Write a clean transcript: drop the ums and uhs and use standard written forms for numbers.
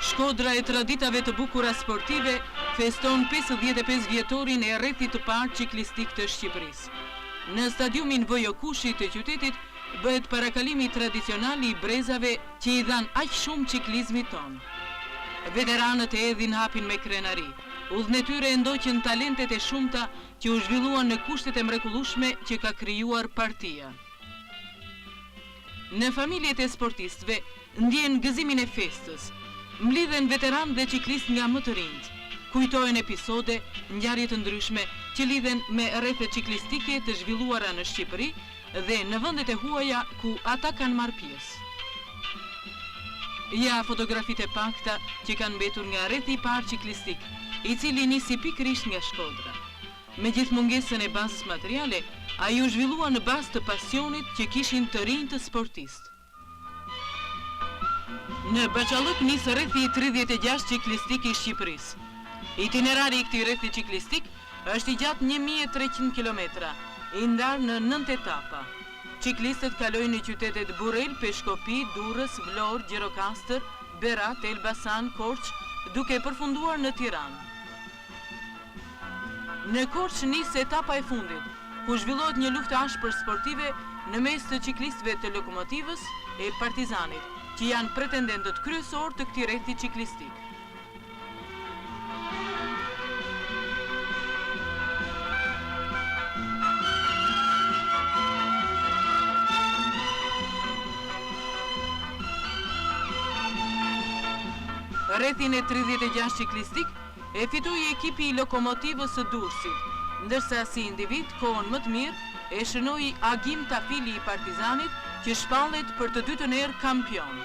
Shkodra e traditave të bukura sportive feston 55 vjetorin e rrethit të parë ciklistik të Shqipërisë. Në stadiumin Vojokushi të qytetit bëhet parakalimi tradicional i brezave që i dhan aq shumë ciklizmit ton. Veteranët e edhin hapin me krenari. Udhën e tyre ndoqën talentet e shumta që u zhvilluan në kushtet e mrekullueshme që ka krijuar partia. Në familjet e sportistëve ndjen gëzimin e festës. Mlidhen veteran dhe ciklist nga më të rinjt. Kujtohen episode, ngjarje të ndryshme që lidhen me rrethet ciklistike të zhvilluara në Shqipëri dhe në vendet e huaja ku ata kanë marrë pjesë. Ja fotografit e pakta që kanë mbetur nga rrethi i parë ciklistik, i cili nisi pikërisht nga Shkodra. Me gjithë mungesën e bazës materiale, ai u zhvillua në bazë të pasionit që kishin të rinj të sportistë. Në Baqallëk nis rrethi i 36 ciklistik i Shqipërisë. Itinerari i këtij rrethi ciklistik është i gjatë 1300 kilometra, i ndarë në 9 etapa. Ciklistët kalojnë në qytetet Burrel, Peshkopi, Durrës, Vlorë, Gjirokastër, Berat, Elbasan, Korçë, duke përfunduar në Tiranë. Në Korçë nis etapa e fundit, ku zhvillohet një luftë ashpër sportive në mes të ciklistëve të Lokomotivës e Partizanit, që janë pretendentët kryesor të këtij rrethi ciklistik. Rrethin e 36 ciklistik e fitoi ekipi i Lokomotivës së Durrësit, ndërsa si individ kohën më të mirë e shënoi Agim Tafili i Partizanit, që shpallet për të dytën herë kampion.